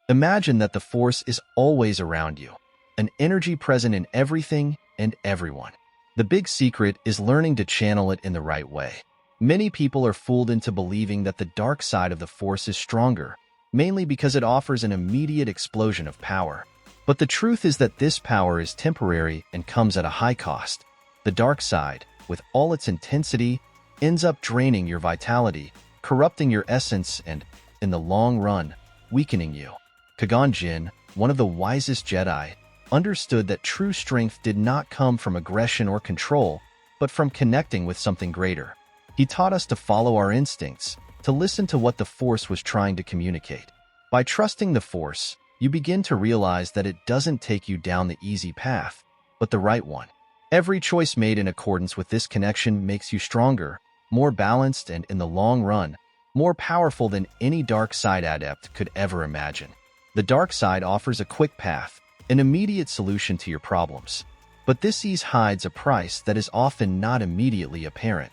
Imagine that the Force is always around you, an energy present in everything and everyone. The big secret is learning to channel it in the right way. Many people are fooled into believing that the dark side of the Force is stronger, mainly because it offers an immediate explosion of power. But the truth is that this power is temporary and comes at a high cost. The dark side, with all its intensity, ends up draining your vitality, corrupting your essence, and, in the long run, weakening you. Qui-Gon Jinn, one of the wisest Jedi, understood that true strength did not come from aggression or control, but from connecting with something greater. He taught us to follow our instincts, to listen to what the Force was trying to communicate. By trusting the Force, you begin to realize that it doesn't take you down the easy path, but the right one. Every choice made in accordance with this connection makes you stronger, more balanced, and in the long run, more powerful than any dark side adept could ever imagine. The dark side offers a quick path, an immediate solution to your problems. But this ease hides a price that is often not immediately apparent.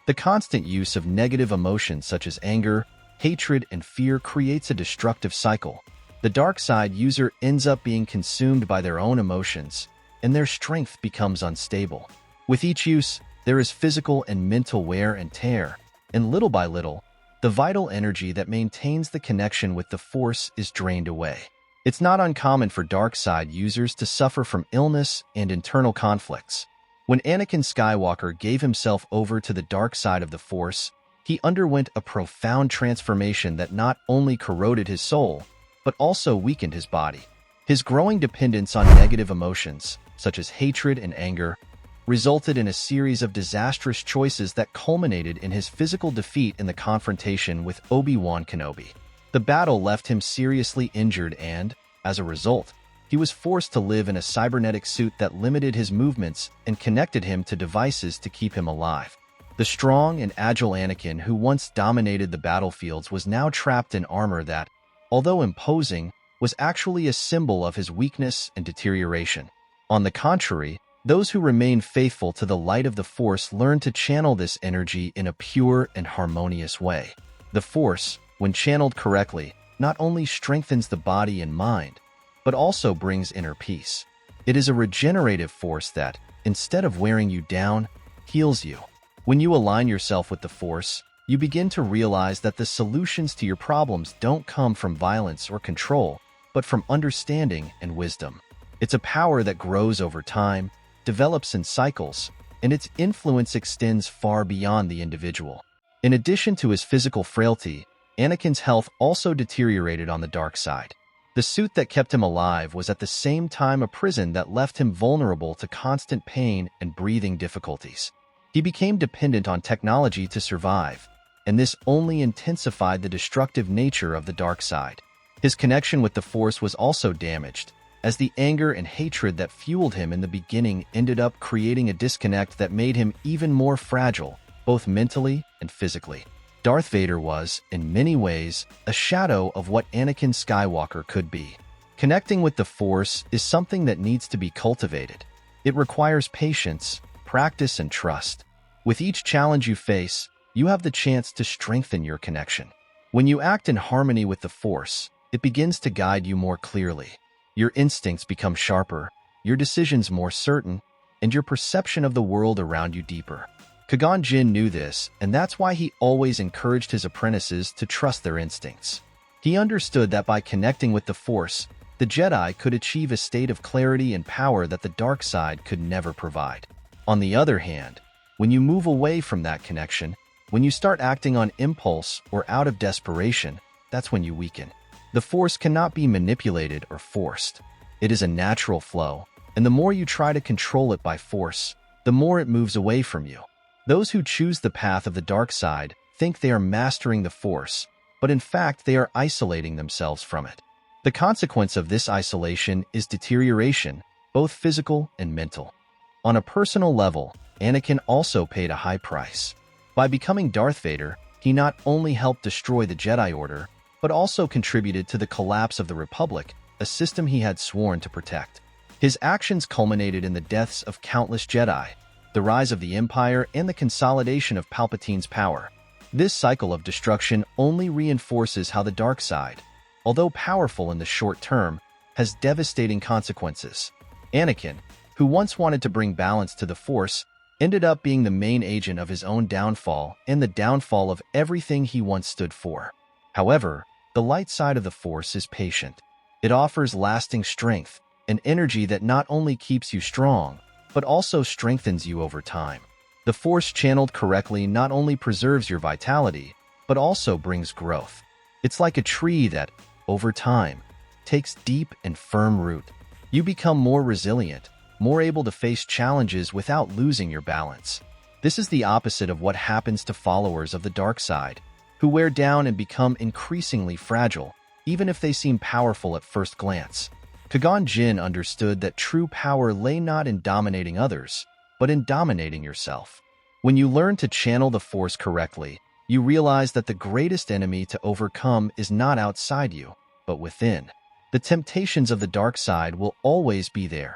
The constant use of negative emotions such as anger, hatred, and fear creates a destructive cycle. The dark side user ends up being consumed by their own emotions, and their strength becomes unstable. With each use, there is physical and mental wear and tear, and little by little, the vital energy that maintains the connection with the Force is drained away. It's not uncommon for dark side users to suffer from illness and internal conflicts. When Anakin Skywalker gave himself over to the dark side of the Force, he underwent a profound transformation that not only corroded his soul, but also weakened his body. His growing dependence on negative emotions, such as hatred and anger, resulted in a series of disastrous choices that culminated in his physical defeat in the confrontation with Obi-Wan Kenobi. The battle left him seriously injured and, as a result, he was forced to live in a cybernetic suit that limited his movements and connected him to devices to keep him alive. The strong and agile Anakin who once dominated the battlefields was now trapped in armor that, although imposing, was actually a symbol of his weakness and deterioration. On the contrary, those who remain faithful to the light of the Force learn to channel this energy in a pure and harmonious way. The Force, when channeled correctly, not only strengthens the body and mind, but also brings inner peace. It is a regenerative force that, instead of wearing you down, heals you. When you align yourself with the Force, you begin to realize that the solutions to your problems don't come from violence or control, but from understanding and wisdom. It's a power that grows over time, develops in cycles, and its influence extends far beyond the individual. In addition to his physical frailty, Anakin's health also deteriorated on the dark side. The suit that kept him alive was at the same time a prison that left him vulnerable to constant pain and breathing difficulties. He became dependent on technology to survive, and this only intensified the destructive nature of the dark side. His connection with the Force was also damaged, as the anger and hatred that fueled him in the beginning ended up creating a disconnect that made him even more fragile, both mentally and physically. Darth Vader was, in many ways, a shadow of what Anakin Skywalker could be. Connecting with the Force is something that needs to be cultivated. It requires patience, practice, and trust. With each challenge you face, you have the chance to strengthen your connection. When you act in harmony with the Force, it begins to guide you more clearly. Your instincts become sharper, your decisions more certain, and your perception of the world around you deeper. Qui-Gon Jinn knew this, and that's why he always encouraged his apprentices to trust their instincts. He understood that by connecting with the Force, the Jedi could achieve a state of clarity and power that the dark side could never provide. On the other hand, when you move away from that connection, when you start acting on impulse or out of desperation, that's when you weaken. The Force cannot be manipulated or forced. It is a natural flow, and the more you try to control it by force, the more it moves away from you. Those who choose the path of the dark side think they are mastering the Force, but in fact they are isolating themselves from it. The consequence of this isolation is deterioration, both physical and mental. On a personal level, Anakin also paid a high price. By becoming Darth Vader, he not only helped destroy the Jedi Order, but also contributed to the collapse of the Republic, a system he had sworn to protect. His actions culminated in the deaths of countless Jedi, the rise of the Empire, and the consolidation of Palpatine's power. This cycle of destruction only reinforces how the dark side, although powerful in the short term, has devastating consequences. Anakin, who once wanted to bring balance to the Force, ended up being the main agent of his own downfall and the downfall of everything he once stood for. However, the light side of the Force is patient. It offers lasting strength, an energy that not only keeps you strong, but also strengthens you over time. The Force channeled correctly not only preserves your vitality, but also brings growth. It's like a tree that, over time, takes deep and firm root. You become more resilient, more able to face challenges without losing your balance. This is the opposite of what happens to followers of the dark side, who wear down and become increasingly fragile, even if they seem powerful at first glance. Qui-Gon Jinn understood that true power lay not in dominating others, but in dominating yourself. When you learn to channel the Force correctly, you realize that the greatest enemy to overcome is not outside you, but within. The temptations of the dark side will always be there: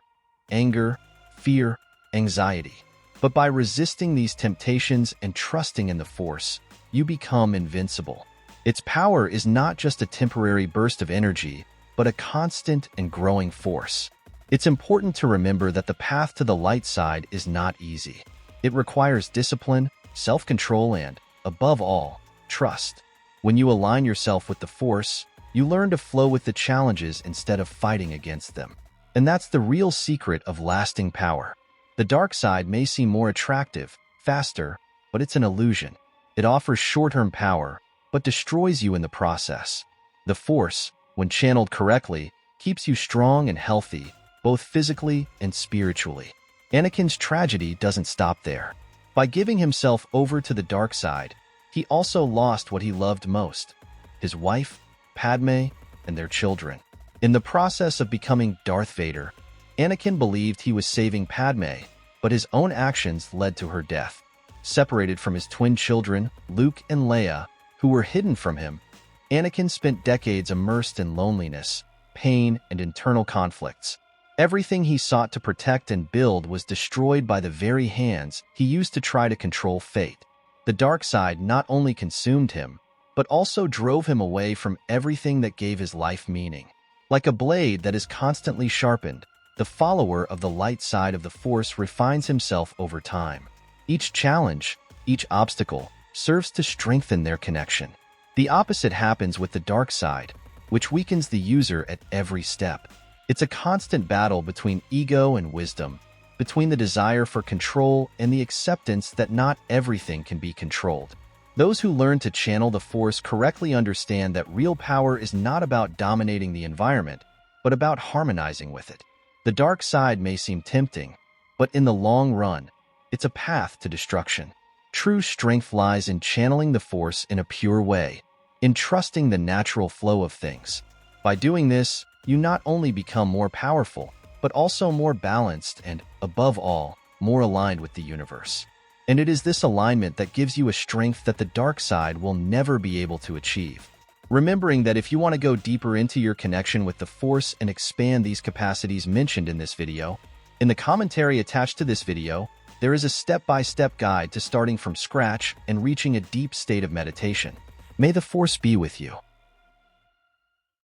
anger, fear, anxiety. But by resisting these temptations and trusting in the Force, you become invincible. Its power is not just a temporary burst of energy, but a constant and growing force. It's important to remember that the path to the light side is not easy. It requires discipline, self-control, and, above all, trust. When you align yourself with the Force, you learn to flow with the challenges instead of fighting against them. And that's the real secret of lasting power. The dark side may seem more attractive, faster, but it's an illusion. It offers short-term power, but destroys you in the process. The Force, when channeled correctly, keeps you strong and healthy, both physically and spiritually. Anakin's tragedy doesn't stop there. By giving himself over to the dark side, he also lost what he loved most: his wife, Padme, and their children. In the process of becoming Darth Vader, Anakin believed he was saving Padme, but his own actions led to her death. Separated from his twin children, Luke and Leia, who were hidden from him, Anakin spent decades immersed in loneliness, pain, and internal conflicts. Everything he sought to protect and build was destroyed by the very hands he used to try to control fate. The dark side not only consumed him, but also drove him away from everything that gave his life meaning. Like a blade that is constantly sharpened, the follower of the light side of the Force refines himself over time. Each challenge, each obstacle, serves to strengthen their connection. The opposite happens with the dark side, which weakens the user at every step. It's a constant battle between ego and wisdom, between the desire for control and the acceptance that not everything can be controlled. Those who learn to channel the Force correctly understand that real power is not about dominating the environment, but about harmonizing with it. The dark side may seem tempting, but in the long run, it's a path to destruction. True strength lies in channeling the Force in a pure way, in trusting the natural flow of things. By doing this, you not only become more powerful, but also more balanced and, above all, more aligned with the universe. And it is this alignment that gives you a strength that the dark side will never be able to achieve. Remembering that if you want to go deeper into your connection with the Force and expand these capacities mentioned in this video, in the commentary attached to this video, there is a step-by-step guide to starting from scratch and reaching a deep state of meditation. May the Force be with you.